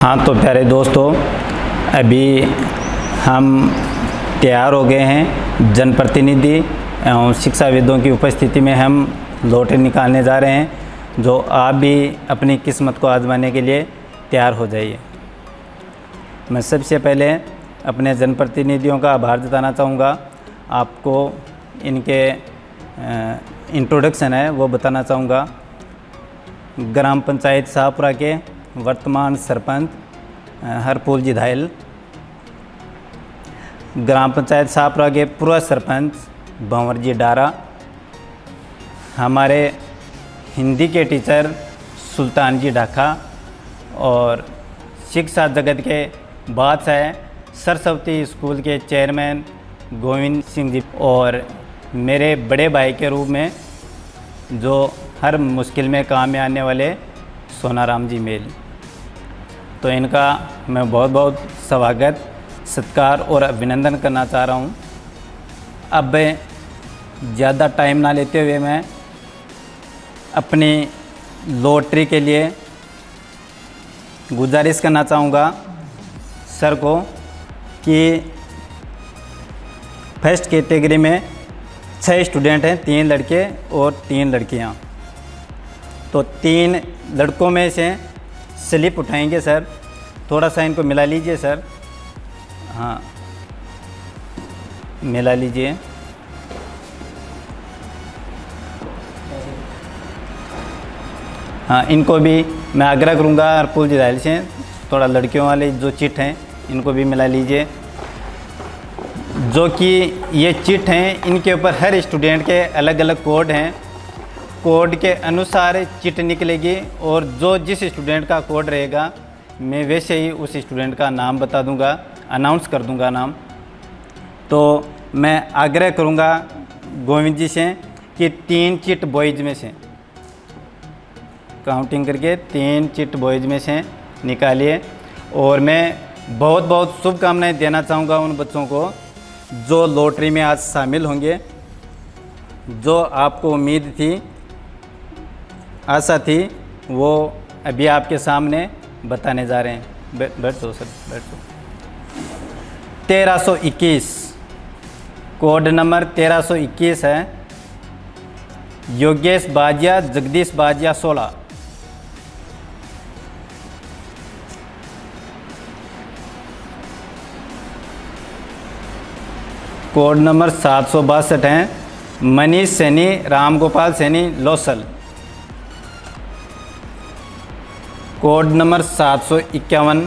हाँ तो प्यारे दोस्तों, अभी हम तैयार हो गए हैं। जनप्रतिनिधि एवं शिक्षाविदों की उपस्थिति में हम लॉटरी निकालने जा रहे हैं। जो आप भी अपनी किस्मत को आजमाने के लिए तैयार हो जाइए। मैं सबसे पहले अपने जनप्रतिनिधियों का आभार जताना चाहूँगा। आपको इनके इंट्रोडक्शन है वो बताना चाहूँगा। ग्राम पंचायत शाहपुरा के वर्तमान सरपंच हरफूल जी धायल, ग्राम पंचायत शाहपुरा के पूर्व सरपंच भंवर जी डारा, हमारे हिंदी के टीचर सुल्तान जी ढाका और शिक्षा जगत के बादशाह सरस्वती स्कूल के चेयरमैन गोविंद सिंह जी, और मेरे बड़े भाई के रूप में जो हर मुश्किल में काम में आने वाले सोनाराम जी मेल। तो इनका मैं बहुत बहुत स्वागत, सत्कार और अभिनंदन करना चाह रहा हूँ। अब ज़्यादा टाइम ना लेते हुए मैं अपनी लॉटरी के लिए गुजारिश करना चाहूँगा सर को कि फर्स्ट कैटेगरी में 6 स्टूडेंट हैं, 3 लड़के और 3 लड़कियाँ। तो 3 लड़कों में से स्लिप उठाएंगे सर, थोड़ा सा इनको मिला लीजिए सर। हाँ मिला लीजिए। हाँ इनको भी मैं आग्रह करूँगा हरफूल जी धायल से, थोड़ा लड़कियों वाले जो चिट हैं इनको भी मिला लीजिए। जो कि ये चिट हैं इनके ऊपर हर स्टूडेंट के अलग अलग कोड हैं, कोड के अनुसार चिट निकलेगी और जो जिस स्टूडेंट का कोड रहेगा मैं वैसे ही उस स्टूडेंट का नाम बता दूंगा, अनाउंस कर दूंगा नाम। तो मैं आग्रह करूंगा गोविंद जी से कि 3 चिट बॉयज़ में से काउंटिंग करके 3 चिट बॉयज़ में से निकालिए। और मैं बहुत बहुत शुभकामनाएं देना चाहूँगा उन बच्चों को जो लॉटरी में आज शामिल होंगे। जो आपको उम्मीद थी, आशा थी, वो अभी आपके सामने बताने जा रहे हैं। बैठो सर, बैठो। 1321 कोड नंबर 1321 है। योगेश बाजिया, जगदीश बाजिया 16। कोड नंबर 762 है। मनीष सैनी, रामगोपाल सैनी लोसल। Code number 751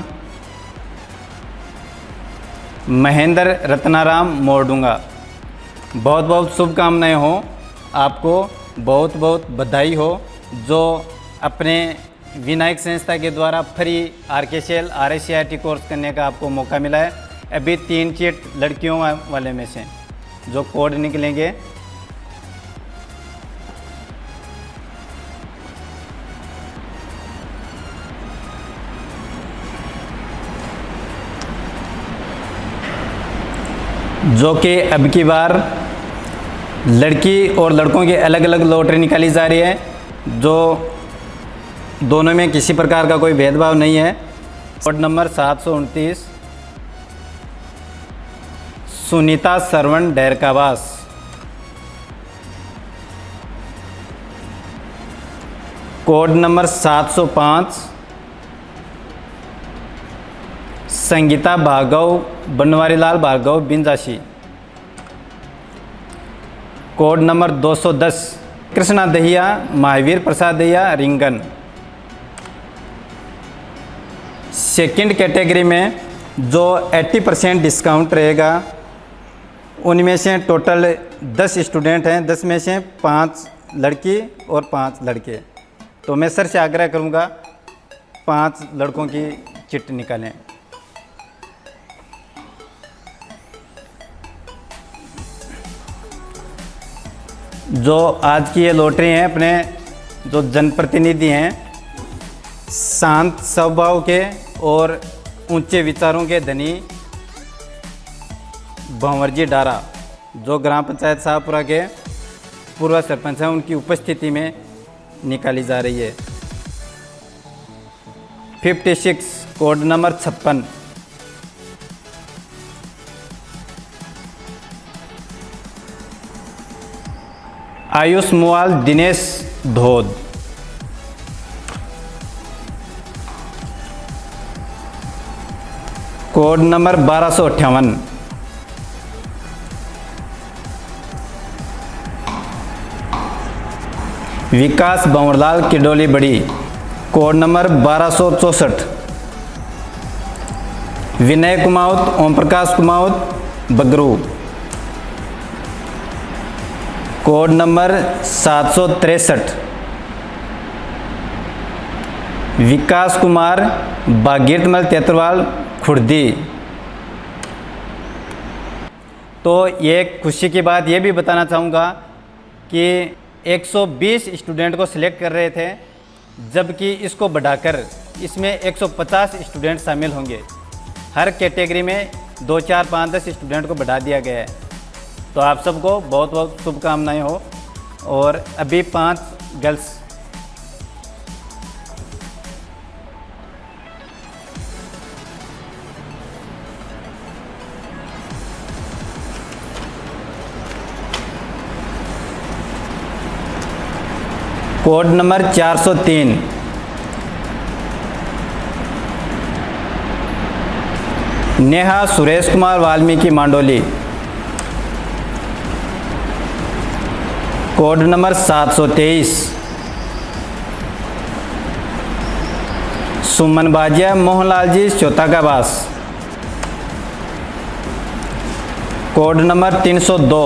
Mahendra Ratnaram Mordunga. बहुत बहुत शुभकामनाएं हो आपको, बहुत बहुत बधाई हो जो अपने विनायक संस्था के द्वारा फ्री RKCL RICIT कोर्स करने का आपको मौका मिला है। अभी 3 चिट लड़कियों वाले में से जो कोड निकलेंगे जो कि अब की बार लड़की और लड़कों की अलग अलग लॉटरी निकाली जा रही है, जो दोनों में किसी प्रकार का कोई भेदभाव नहीं है। Code number 729 Sunita Sarwan Dairkawas. Code number 705 Sangeeta Bhargava Banwarilal Bhargava Binjashi. Code number 210 Krishna Dahiya Mahavir Prasad Dahiya Ringan. Second category में जो 80% डिस्काउंट रहेगा उनमें से टोटल 10 स्टूडेंट हैं, 10 में से 5 लड़की और 5 लड़के। तो मैं सर से आग्रह करूंगा 5 लड़कों की चिट निकालें। जो आज की ये लॉटरी है, अपने जो जनप्रतिनिधि हैं शांत स्वभाव के और ऊंचे विचारों के धनी भंवर जी डारा, जो ग्राम पंचायत शाहपुरा के पूर्व सरपंच हैं, उनकी उपस्थिति में निकाली जा रही है। 56 code number 56। Ayush Mual Dinesh Dhod. Code number 1258। Vikas Bhanwarlal Kidoli बड़ी। Code number 1264। Vinay Kumawat Om Prakash Kumawat Bagru. Code number 763। Vikas Kumar Bhagirathmal Tetarwal Khurdi. तो ये खुशी की बात ये भी बताना चाहूँगा कि 120 स्टूडेंट को सिलेक्ट कर रहे थे, जबकि इसको बढ़ाकर इसमें 150 स्टूडेंट शामिल होंगे। हर कैटेगरी में 2, 4, 5, 10 स्टूडेंट को बढ़ा दिया गया है। तो आप सबको बहुत बहुत शुभकामनाएं हो। और अभी 5 girls. Code number 403। Neha Suresh Kumar Valmiki Mandoli. Code number 723। Suman Bajiya Mohanlal ji Chautakabas. Code number 302।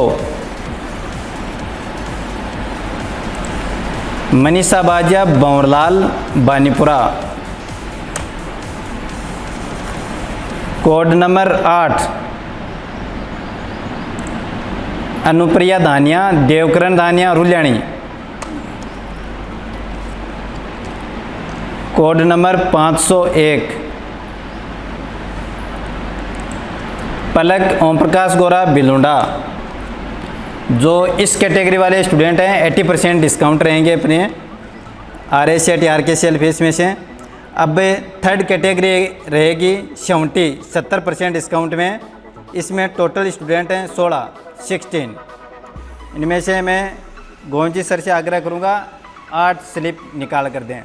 Manisha Bajiya Bhanwarlal Banipura. Code number 8। Anupriya Dhaniya Devkaran धानिया रुल्याणी। Code number 501। पलक ओम प्रकाश गोरा बिलुंडा। जो इस कैटेगरी वाले स्टूडेंट हैं 80% डिस्काउंट रहेंगे अपने RSCT RKCL फीस में से। अब थर्ड कैटेगरी रहेगी 70% डिस्काउंट में। इसमें टोटल स्टूडेंट हैं 16। इनमें से मैं गोविंद जी सर से आग्रह करूँगा 8 स्लिप निकाल कर दें।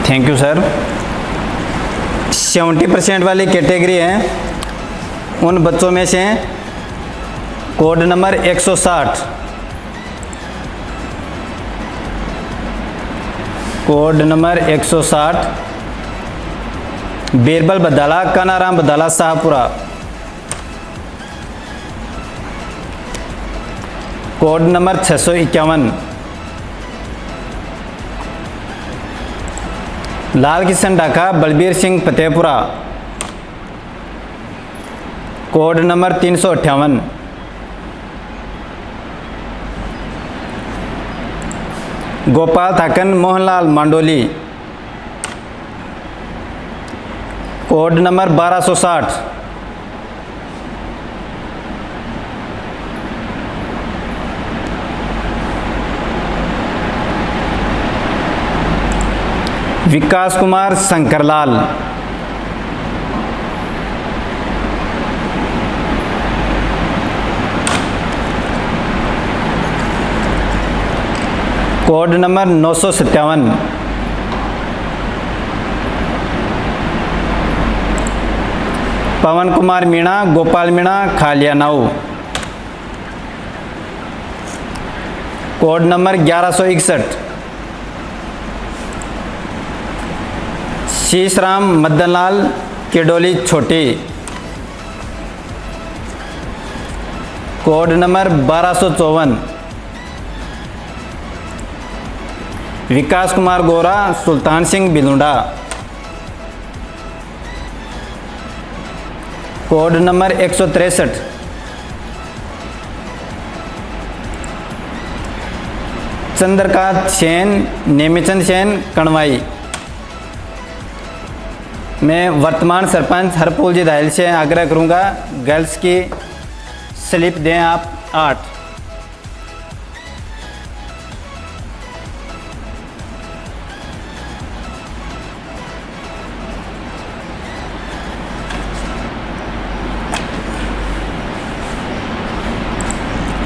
Thank you sir. 70% वाली कैटेगरी है उन बच्चों में से code number 160। Code number 160 Birbal Badala Kanaram Badala Shahpura. Code number 651 Lal Kishan Daka Balbir Singh Fatehpura. Code number 358 Gopal Thakan Mohanlal Mandoli. Code number 1260 Vikas Kumar Shankarlal. Code number 957 Pawan Kumar Meena Gopal Meena Khaliyanau. Code number 1161 Sheeshram Madanlal Kidoli छोटी। Code number 1254 Vikas Kumar Gora Sultan Singh Bilunda. Code number 163 Chandrakant Sen, Nemichand Sen, कणवाई। मैं वर्तमान सरपंच हरपुल जी दाहिल से आग्रह करूंगा गर्ल्स की स्लिप दें आप 8।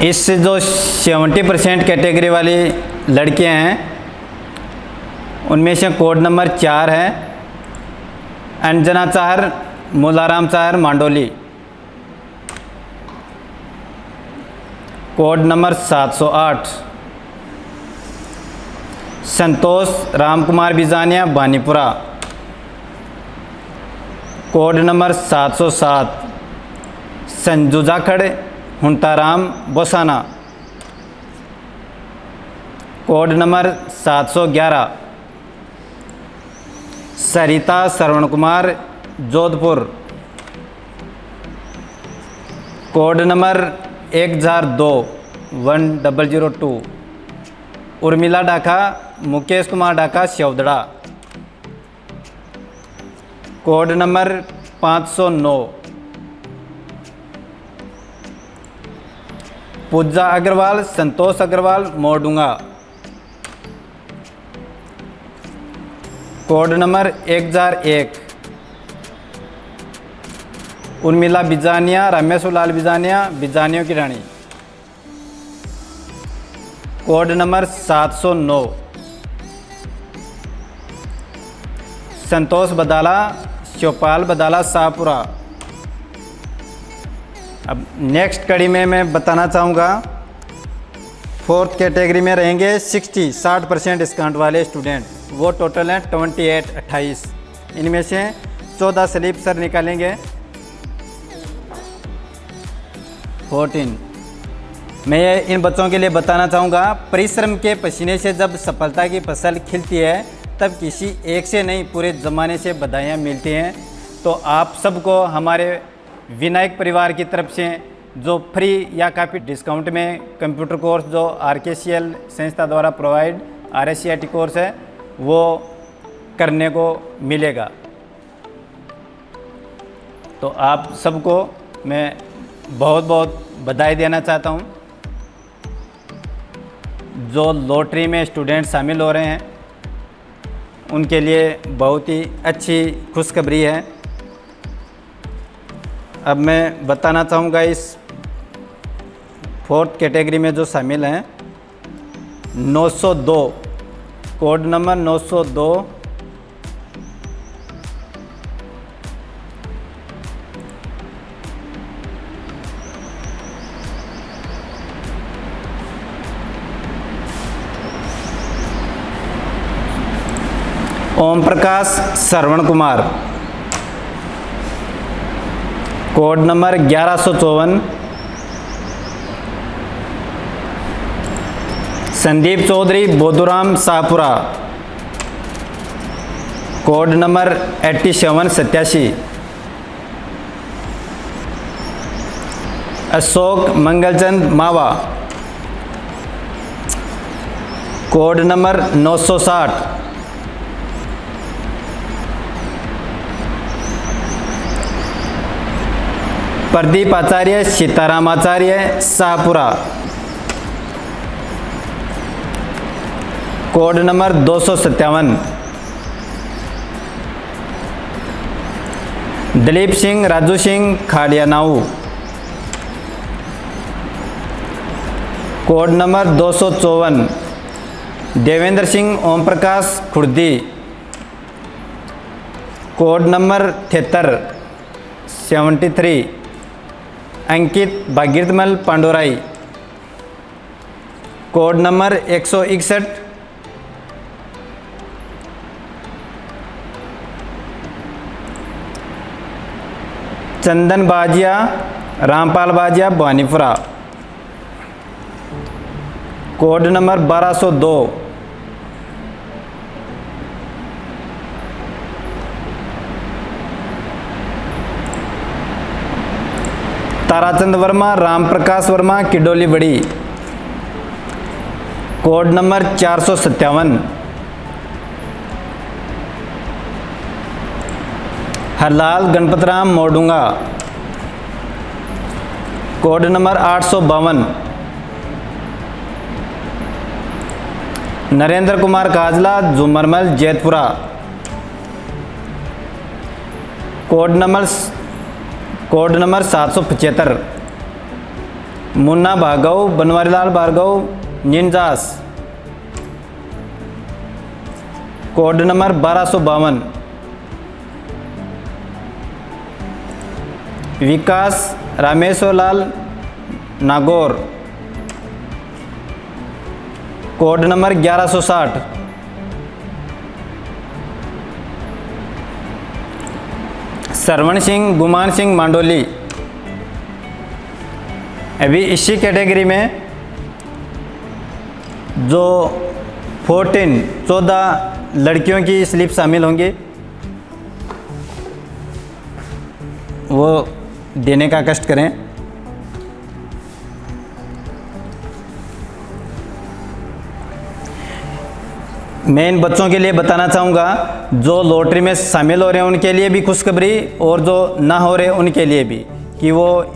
इस जो 70% कैटेगरी वाली लड़कियां हैं उनमें से कोड नंबर 4 है Anjana Chahar, Mularam Chahar, Mandoli. Code number 708 Santosh Ramkumar Bijaniya, Banipura. Code number 707 Sanju Jakhar, Huntaram, Bosana. Code number 711 Sarita Shravan Kumar, Jodhpur. Code number 1002 Urmila Daka, Mukesh Kumar Daka, Shavdara. Code number 509 Pooja Agarwal, Santosh Agarwal, Mordunga. Code number 1001 Urmila Bijaniya, Ramesh Lal Bijaniya, बिजानियों की रानी। Code number 709 Santosh Badala, Shivpal Badala, Shahpura. अब नेक्स्ट कड़ी में मैं बताना चाहूँगा 4th कैटेगरी में रहेंगे 60% डिस्काउंट वाले स्टूडेंट। वो टोटल हैं 28। इनमें से 14 स्लिप सर निकालेंगे। 14 मैं ये इन बच्चों के लिए बताना चाहूँगा परिश्रम के पसीने से जब सफलता की फसल खिलती है तब किसी एक से नहीं पूरे ज़माने से बधाइयाँ मिलती हैं। तो आप सबको हमारे विनायक परिवार की तरफ से जो फ्री या काफ़ी डिस्काउंट में कंप्यूटर कोर्स जो RKCL संस्था द्वारा प्रोवाइड RSCIT कोर्स है वो करने को मिलेगा। तो आप सबको मैं बहुत बहुत बधाई देना चाहता हूँ। जो लॉटरी में स्टूडेंट शामिल हो रहे हैं उनके लिए बहुत ही अच्छी खुशखबरी है। अब मैं बताना चाहूँगा इस 4th कैटेगरी में जो शामिल हैं 902 code number 902 Om Prakash Shravan Kumar. Code number 1154 Sandeep Chaudhary, Bodhuram, Shahpura. Code number 8787 Ashok Mangalchand, Mava. Code number 960 Pradeep Acharya, Sitaram Acharya, Shahpura. Code number 257 Dilip Singh, Raju Singh, Khadiyanau. Code number 254 Devendra Singh, Om Prakash, Khurdi. Code number 73 Ankit Bhagirathmal, Pandurai. Code number 161 Chandan Bajiya, Rampal Bajiya, Banipura. Code number 1202 Tarachand Verma, Ram Prakash Verma, Kidoli बड़ी। Code number 457 Harlal Ganpatram Modunga. Code number 852 Narendra Kumar Kajla Jhumarmal Jaitpura. Code number 775 Munna Bhargav Banwarilal Bhargav Ninjas. Code number 1252 Vikas Rameshwarlal Nagaur. Code number 1160 Sarwan Singh Guman Singh Mandoli. अभी इसी category में जो 14 लड़कियों की स्लिप शामिल होंगी वो देने का कष्ट करें। मैं इन बच्चों के लिए बताना चाहूँगा जो लॉटरी में शामिल हो रहे हैं उनके लिए भी खुशखबरी और जो ना हो रहे उनके लिए भी कि वो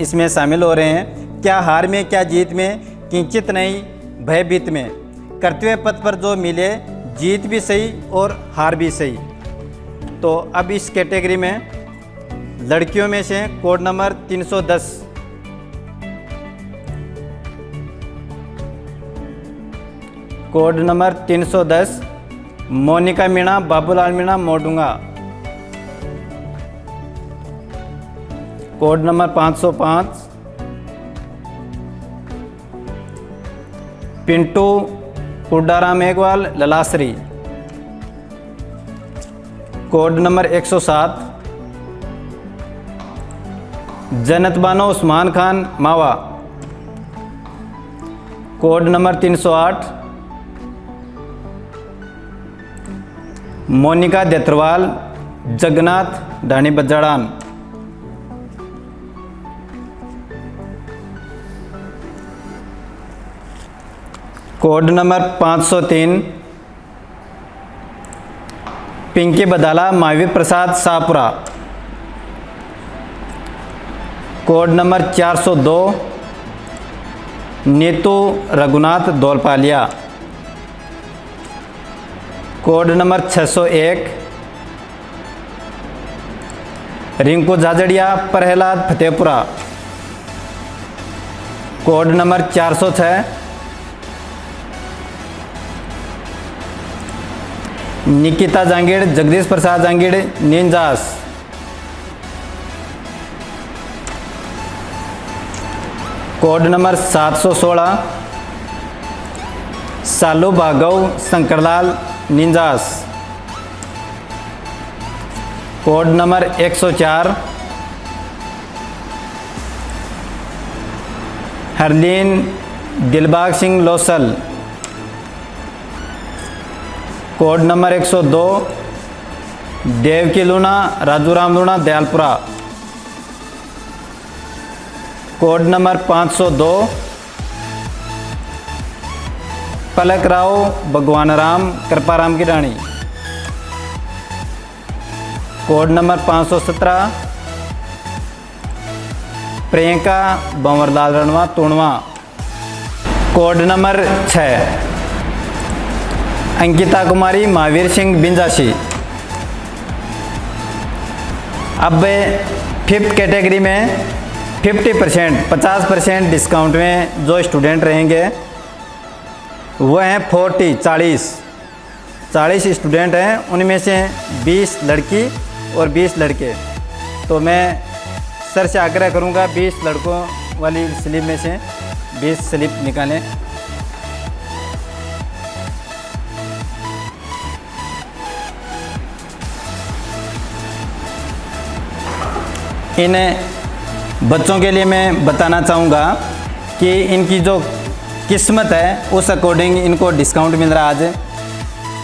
इसमें शामिल हो रहे हैं। क्या हार में क्या जीत में, किंचित नहीं भयभीत में, कर्तव्य पथ पर जो मिले जीत भी सही और हार भी सही। तो अब इस कैटेगरी में लड़कियों में से code number 310 code number 310 Monika Meena Babulal Meena Modunga. Code number 505 Pintu Kuddaram Meghwal Lalasari. Code number 107 Jannat Bano Usman Khan Mava. Code number 308 Monika Detrawal Jagannath Dhani Bajjadan. Code number 503 Pinki Badala Mahavir Prasad Shahpura. Code number 402 Neetu Raghunath Daulpaliya. Code number 601 Rinku Jhajharia Prahlad Fatehpura. Code number 406 Nikita Jangid Jagdish Prasad Jangid Ninjas. Code number 716 Salu Bhargav Shankarlal Ninjas. Code number 104 Harleen Dilbag Singh Losal. Code number 102 Devki Luna Rajuram Luna Dayalpura. Code number 502 Palak Rao Bhagwan Ram Kriparam की रानी। Code number 517 Priyanka Banwarlal Ranwa Todwa. Code number 6 Ankita Kumari Mahavir Singh Binjasi. अब 5th category में 50% discount में जो student रहेंगे वो हैं 40 student हैं, उनमें से 20 लड़की और 20 लड़के। तो मैं सर से आग्रह करूंगा 20 लड़कों वाली स्लिप में से 20 स्लिप निकालें। इन बच्चों के लिए मैं बताना चाहूँगा कि इनकी जो किस्मत है उस अकॉर्डिंग इनको डिस्काउंट मिल रहा है आज।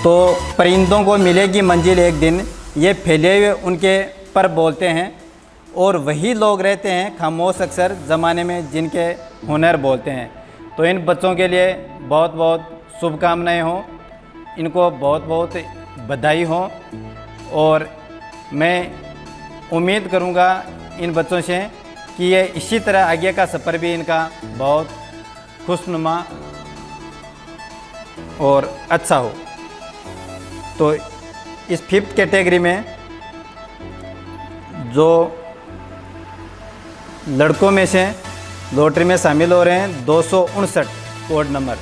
तो परिंदों को मिलेगी मंजिल एक दिन, ये फैले हुए उनके पर बोलते हैं और वही लोग रहते हैं खामोश अक्सर ज़माने में जिनके हुनर बोलते हैं। तो इन बच्चों के लिए बहुत बहुत शुभकामनाएं हों, इनको बहुत बहुत बधाई हो। और मैं उम्मीद करूंगा इन बच्चों से कि ये इसी तरह आगे का सफ़र भी इनका बहुत खुशनुमा और अच्छा हो। तो इस 5th कैटेगरी में जो लड़कों में से लॉटरी में शामिल हो रहे हैं 259 code number,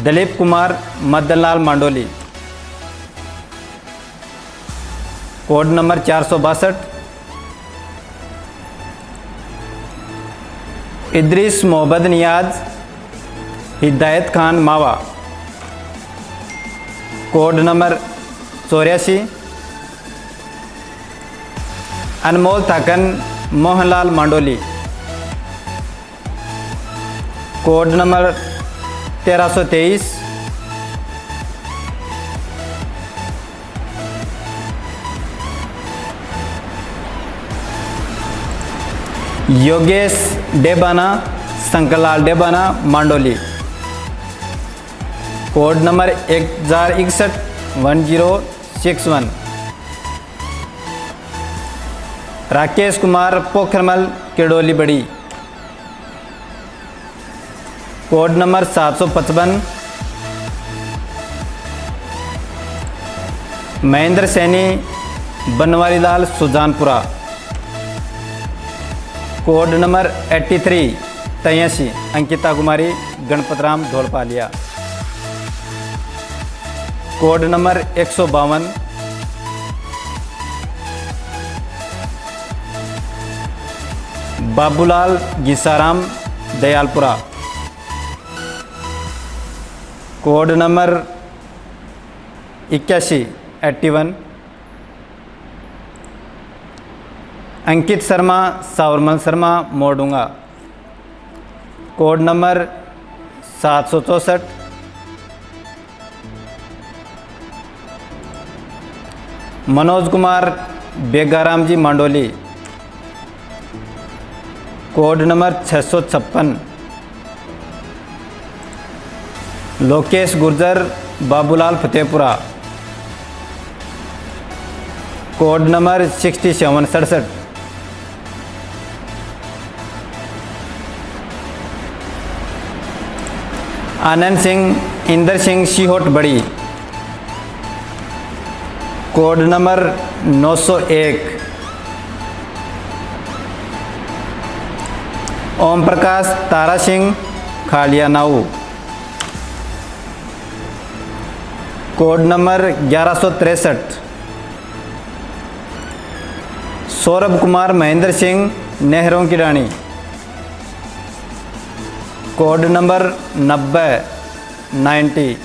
Dilip Kumar Madanlal Mandoli, code number 462, Idris Mohammad Niyaz Hidayat Khan Mava, code number 84, Anmol Thakan Mohanlal Mandoli, code number 1323, Yogesh Debana Shankarlal Debana Mandoli, code number 1061 Rakesh Kumar Pokharmal Kidoli बड़ी, code number 755 Mahendra Saini Banwari Lal Sujanpura, code number 83 Ankita Kumari Ganpatram Dholpaliya, code number 152 Babulal Gisaram Dayalpura, code number 81 Ankit Sharma Sawarmal Sharma मोरडूंगा, code number 764 Manoj Kumar Begaram ji Mandoli, code number 656 Lokesh Gurjar Babulal Fatehpura, code number 6767 Anand Singh Inder Singh Sihot बड़ी, code number 901 Om Prakash Tara Singh Khaliyanau, code number 1163 Saurabh Kumar Mahendra Singh नेहरों की रानी, code number 90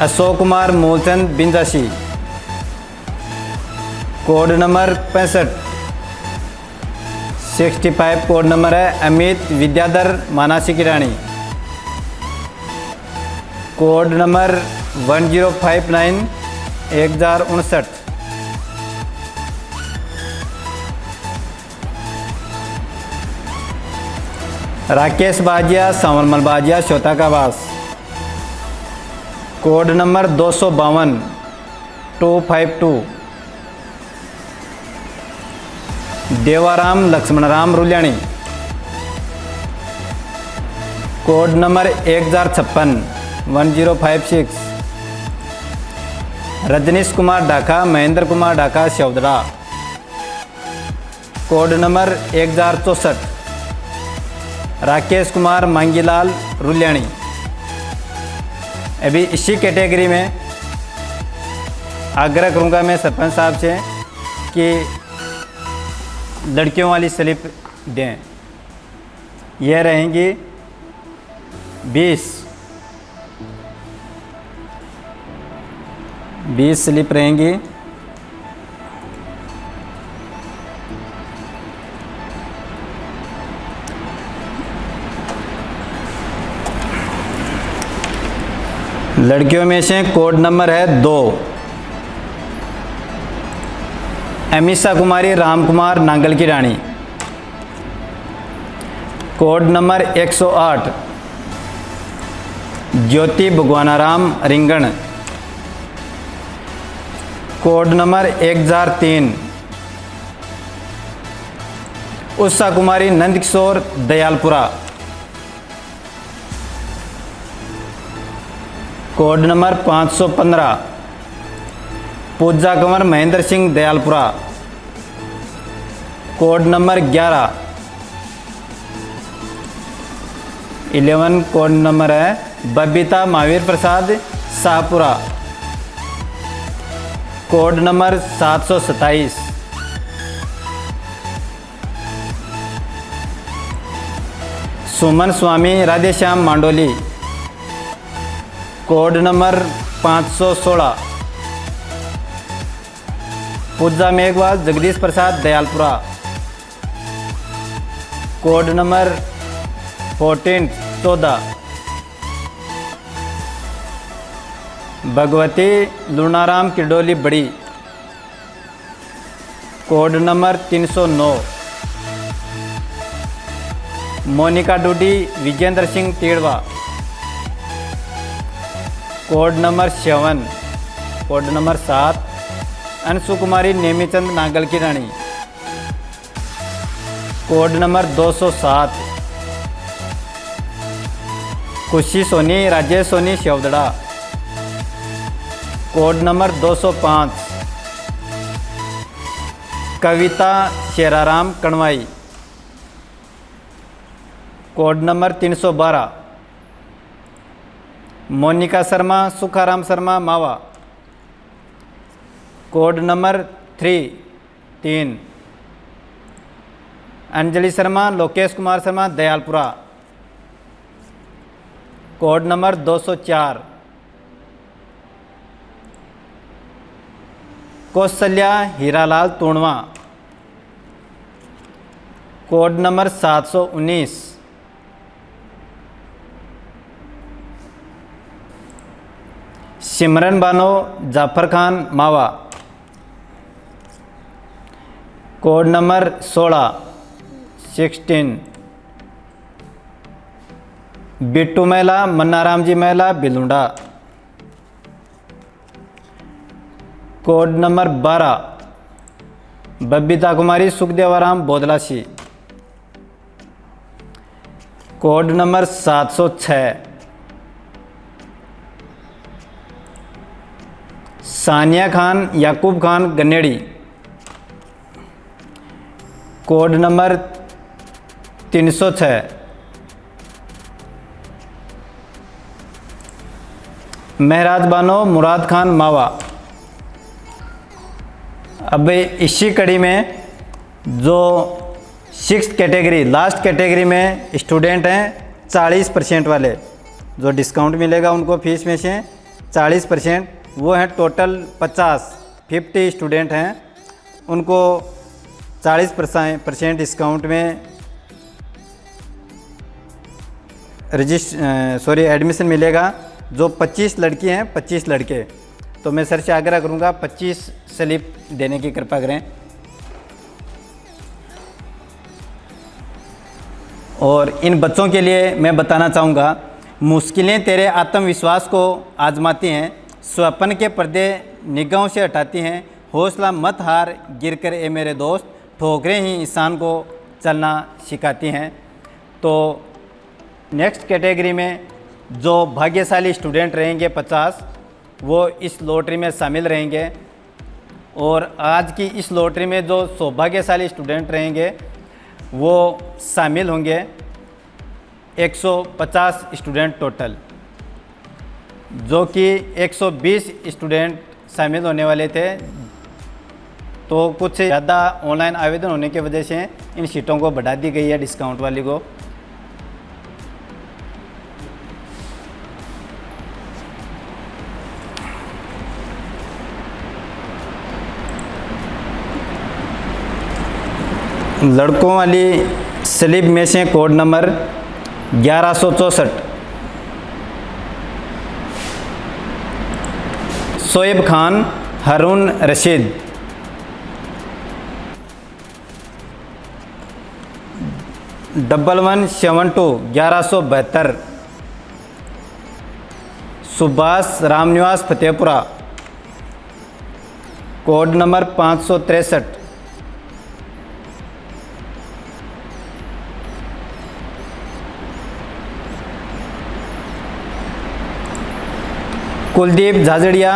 Ashok Kumar Moolchand Binjasi, code number 65 code number है अमित विद्याधर मानासी की रानी, code number 1059 1059 Rakesh Bajiya Sanwarmal बाजिया श्रोता का वास, code number 252 Devaram Laxmanram Rulyani, code number 1056 Rajnish Kumar Dhaka Mahendra Kumar Dhaka Shavdara, code number 1064 Rakesh Kumar Mangilal Rulyani. अभी इसी कैटेगरी में आग्रह करूंगा मैं सरपंच साहब से कि लड़कियों वाली स्लिप दें। यह रहेंगी 20 स्लिप रहेंगी। लड़कियों में से कोड नंबर है 2 अमीषा कुमारी राम कुमार नांगल की रानी। Code number 108 Jyoti Bhagwanaram Ringan. Code number 1003 Usha Kumari Nandkishore Dayalpura. Code number 515 Pooja Kanwar Mahendra Singh Dayalpura. Code number 11 code number है Babita Mahavir Prasad Shahpura. Code number 727 Suman Swami Radheshyam Mandoli. Code number 516 Pooja Meghwal Jagdish Prasad Dayalpura. Code number 14 Bhagwati Lunaram Kirdoli बड़ी। Code number 309 Monika Dudi Vijendra Singh Tidwa. Code number 7 code number 7 Anshu Kumari Nemichand Nangal की रानी। Code number 207 Khushi Soni Rajesh Soni Shevdara. Code number 205 Kavita Sheraram Kanwai. Code number 312 Monika Sharma Sukharam Sharma Mava. Code number 3 Anjali Sharma Lokesh Kumar Sharma Dayalpura. Code number 204 Kaushalya Hiralal Tunwa. Code number 719 Simran Bano Jafar Khan Mava. Code number 16 Bittu Mahla Mannaram ji Mahla Bilunda. Code number 12 Babita Kumari Sukhdevaram Bodlasi. Code number 706 Sania Khan याकूब Khan गन्नेड़ी। Code number 306 महराज बानो मुराद खान मावा। अब इसी कड़ी में जो 6th category last category में स्टूडेंट हैं 40% वाले जो डिस्काउंट मिलेगा उनको फीस में से 40% वो हैं टोटल 50 स्टूडेंट हैं उनको 40% डिस्काउंट में एडमिशन मिलेगा। जो 25 लड़की हैं 25 लड़के, तो मैं सर से आग्रह करूंगा 25 स्लिप देने की कृपा करें। और इन बच्चों के लिए मैं बताना चाहूँगा, मुश्किलें तेरे आत्मविश्वास को आजमाती हैं, स्वप्न के पर्दे निगाहों से हटाती हैं, हौसला मत हार गिरकर ए मेरे दोस्त, ठोकरें ही इंसान को चलना सिखाती हैं। तो नेक्स्ट कैटेगरी में जो भाग्यशाली स्टूडेंट रहेंगे 50, वो इस लॉटरी में शामिल रहेंगे। और आज की इस लॉटरी में जो सौभाग्यशाली स्टूडेंट रहेंगे वो शामिल होंगे 150 स्टूडेंट टोटल, जो कि 120 स्टूडेंट शामिल होने वाले थे। तो कुछ ज़्यादा ऑनलाइन आवेदन होने की वजह से इन सीटों को बढ़ा दी गई है, डिस्काउंट वाली को। लड़कों वाली स्लिप में से code number 1164 Shoaib Khan Haroon Rashid. 1172 1172। Subhash Ramniwas Fatehpura, code number 563। Kuldeep Jhajharia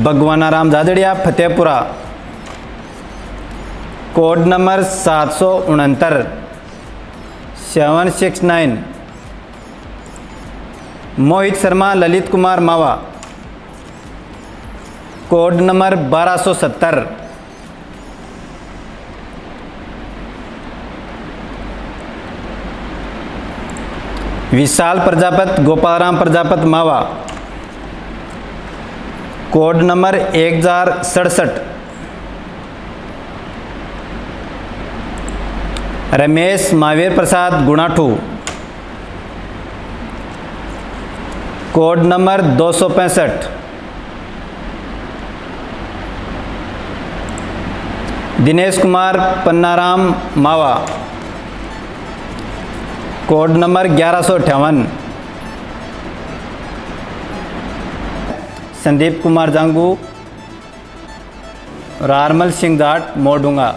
Bhagwanaram Jhajharia Fatehpura, code number 769 769। Mohit Sharma Lalit Kumar Mava, code number 1270। Vishal Prajapat Gopalram Prajapat Mava, code number 1067। Ramesh Mahavir Prasad Gunathu, code number 265। Dinesh Kumar Pannaram Mava, code number 1158। Sandeep Kumar Jangu, Rarmal Singh Jat Modunga,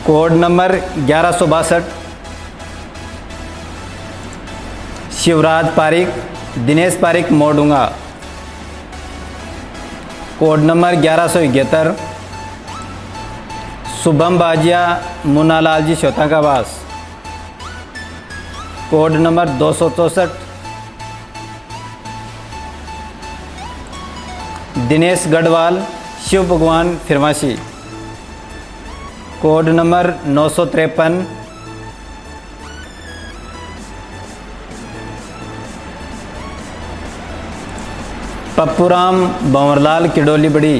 code number 1162। Shivraj Pareek Dinesh Pareek Modunga, code number 1171। Shubham Bajiya Munnalal ji Shotangavas, code number 264। Dinesh Garhwal Shiv Bhagwan Firmasi, code number 953। Pappuram Bhanwarlal Kidoli बड़ी,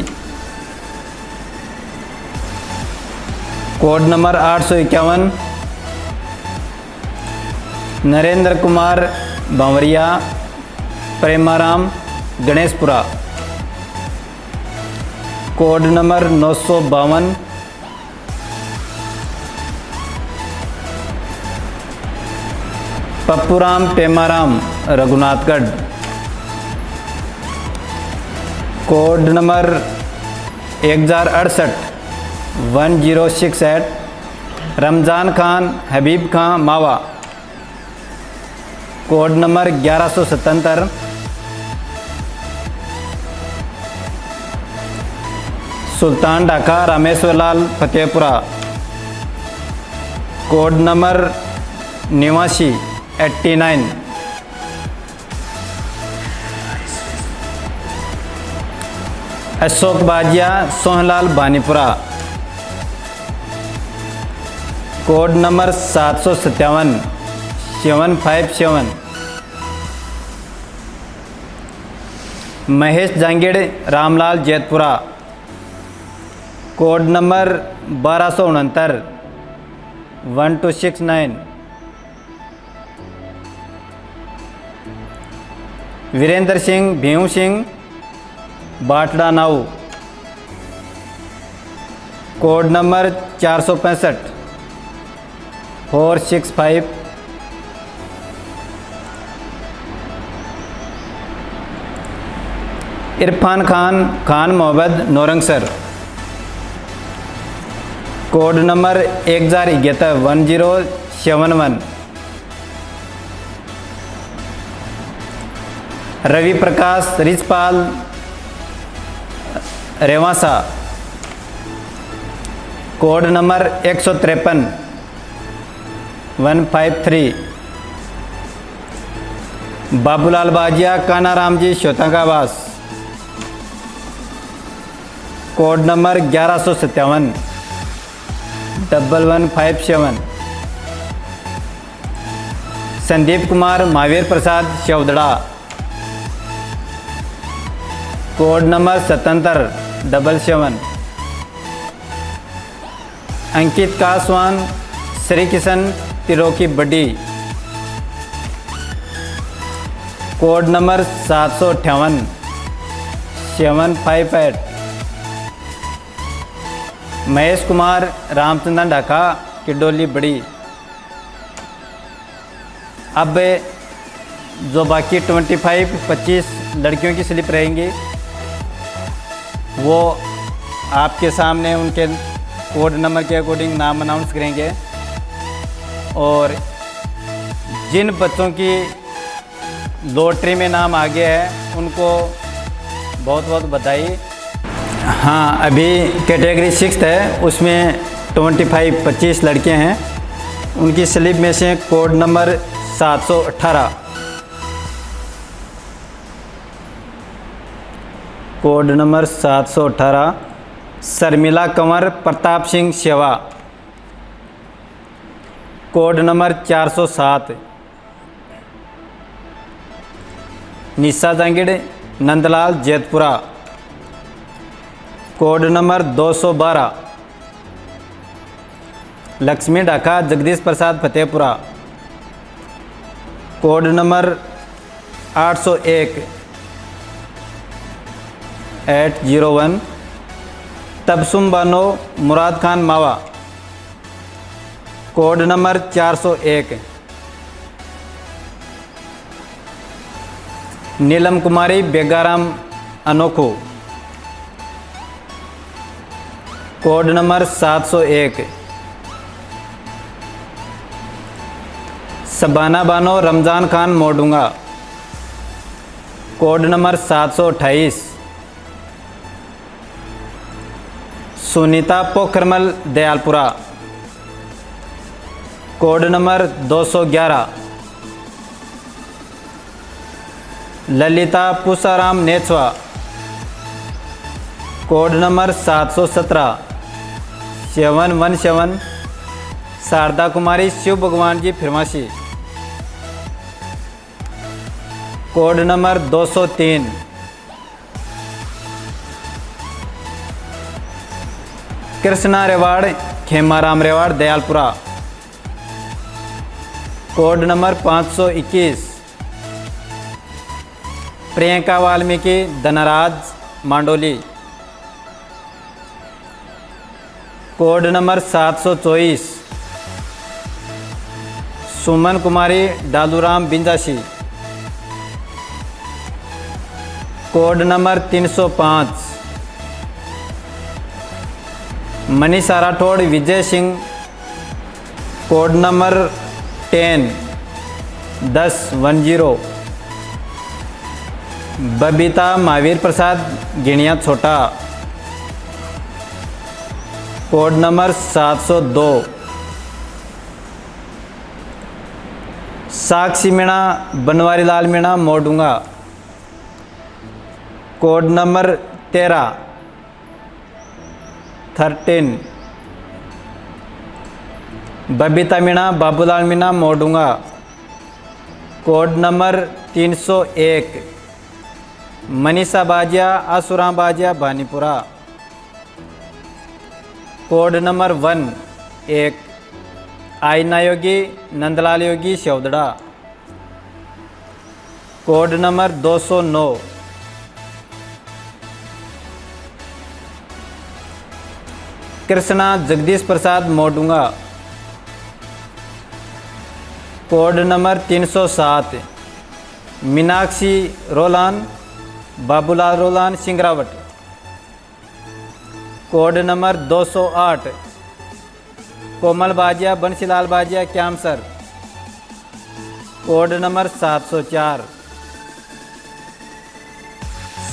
code number 851। Narendra Kumar Bhanwariya Premaram Ganeshpura, code number 952। Pappuram Pemaram Raghunathgarh, code number 1068 1068। Ramzan Khan Habib Khan Mava, code number 1177। Sultan Dhaka Rameshwarlal Fatehpura, code number 89। Ashok Bajiya Sohanlal Banipura, code number 757 757। Mahesh Jangid Ramlal Jaitpura, code number 1269 1269। Virendra Singh Bhim Singh Batadanau, code number 465 465। Irfan Khan Khan Mohammad Naurangsar, code number 1071। Ravi Prakash Rijpal Rewasa, code number 153 153। Babulal Bajiya Kanaram ji Shotangavas, code number 1157 1157। Sandeep Kumar Mahavir Prasad Chaudhra, code number 77 Ankit Kaswan Shri Kishan Tiroki बड्डी, code number 758 758। Mahesh Kumar Ramchandran Dhaka Kidoli बड़ी। अब जो बाकी 25 लड़कियों की slip रहेंगी वो आपके सामने उनके कोड नंबर के अकॉर्डिंग नाम अनाउंस करेंगे। और जिन बच्चों की लॉटरी में नाम आ गया है उनको बहुत बहुत बधाई। हाँ, अभी कैटेगरी 6 है, उसमें 25 लड़के हैं। उनकी स्लिप में से code number 718, code number 718 Sharmila Kanwar Pratap Singh Sewa. Code number 407 Nisha Jangid Nandlal Jaitpura. Code number 212 Lakshmi Dhaka Jagdish Prasad Fatehpura. Code number 801 801 Tabassum Bano Murad Khan Mava. Code number 401 Neelam Kumari Begaram Anokho. Code number 701 Shabana Bano Ramzan Khan Modunga. Code number 728 Sunita Pokharmal Dayalpura. Code number 211 Lalita Pusaram Nechhwa. Code number 717 717 Sharda Kumari Shiv Bhagwan ji Firmasi. Code number 203 Krishna Rewad Khemaram Rewad Dayalpura. Code number 521 Priyanka Valmiki Dhanraj Mandoli. Code number 724 Suman Kumari Daluram Binjasi. Code number 305 Manisha Rathore Vijay Singh. Code number 10 Babita Mahavir Prasad Giniya छोटा। Code number 702 Sakshi Meena Banwari Lal Meena Modunga. Code number 13 Babita Meena Babulal Meena Modunga. Code number 301 Manisha Bajiya Asuram Bajiya Bhanipura. Code number 1 Ayna Yogi Nandlal Yogi Shaudara. Code number 209 Krishna Jagdish Prasad Modunga. Code number 307 Meenakshi Rolan Babulal Rolan Singrawat. Code number 208 Komal Bajiya Bansilal Bajiya Kyamsar. Code number 704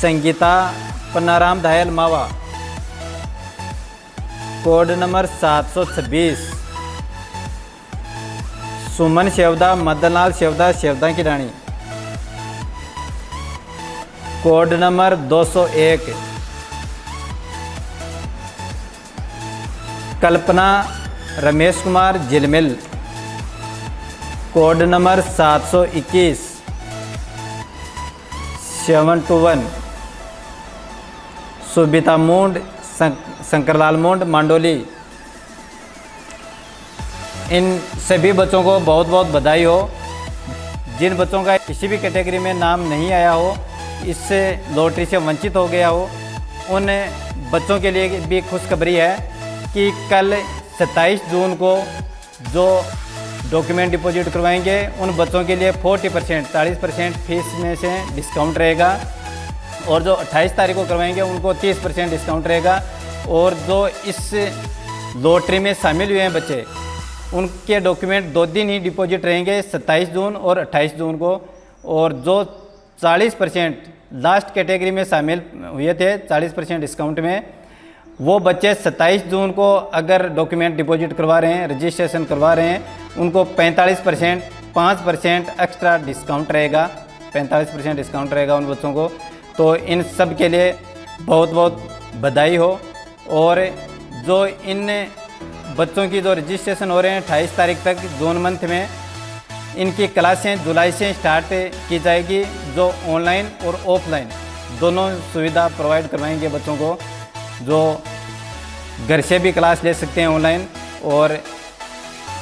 Sangeeta Pannaram Dhayal Mava. Code number 726 Suman Shevda Madanlal Shevda Shevda की रानी। Code number 201 Kalpana Ramesh Kumar Jhilmil. Code number 721 721 Subita मूंड शंकरलाल मूंड मांडोली। इन सभी बच्चों को बहुत बहुत बधाई हो। जिन बच्चों का किसी भी कैटेगरी में नाम नहीं आया हो, इससे लॉटरी से वंचित हो गया हो, उन बच्चों के लिए भी खुशखबरी है कि कल 27 जून को जो डॉक्यूमेंट डिपॉजिट करवाएंगे उन बच्चों के लिए 40% फीस में से डिस्काउंट रहेगा, और जो 28 तारीख को करवाएंगे उनको 30% डिस्काउंट रहेगा। और जो इस लॉटरी में शामिल हुए हैं बच्चे, उनके डॉक्यूमेंट 2 दिन ही डिपॉजिट रहेंगे, 27 जून और 28 जून को। और जो 40% लास्ट कैटेगरी में शामिल हुए थे 40% डिस्काउंट में, वो बच्चे 27 जून को अगर डॉक्यूमेंट डिपॉजिट करवा रहे हैं, रजिस्ट्रेशन करवा रहे हैं, उनको 45% 5% एक्स्ट्रा डिस्काउंट रहेगा, 45% डिस्काउंट रहेगा उन बच्चों को। तो इन सब के लिए बहुत बहुत बधाई हो। और जो इन बच्चों की जो रजिस्ट्रेशन हो रहे हैं 28 तारीख तक जून मंथ में, इनकी क्लासें जुलाई से स्टार्ट की जाएगी, जो ऑनलाइन और ऑफलाइन दोनों सुविधा प्रोवाइड करवाएंगे बच्चों को, जो घर से भी क्लास ले सकते हैं ऑनलाइन और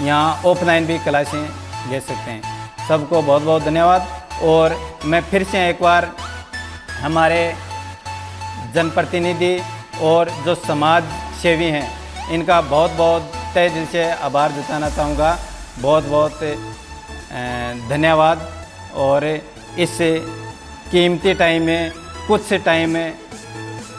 यहाँ ऑफलाइन भी क्लासें ले सकते हैं। सबको बहुत बहुत धन्यवाद। और मैं फिर से एक बार हमारे जनप्रतिनिधि और जो समाज सेवी हैं, इनका बहुत बहुत तहे दिल से आभार जताना चाहूँगा। बहुत बहुत धन्यवाद। और इस कीमती टाइम में कुछ टाइम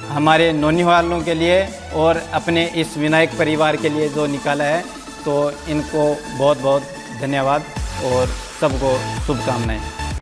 हमारे नोनी वालों के लिए और अपने इस विनायक परिवार के लिए जो निकाला है, तो इनको बहुत बहुत धन्यवाद और सबको शुभकामनाएं।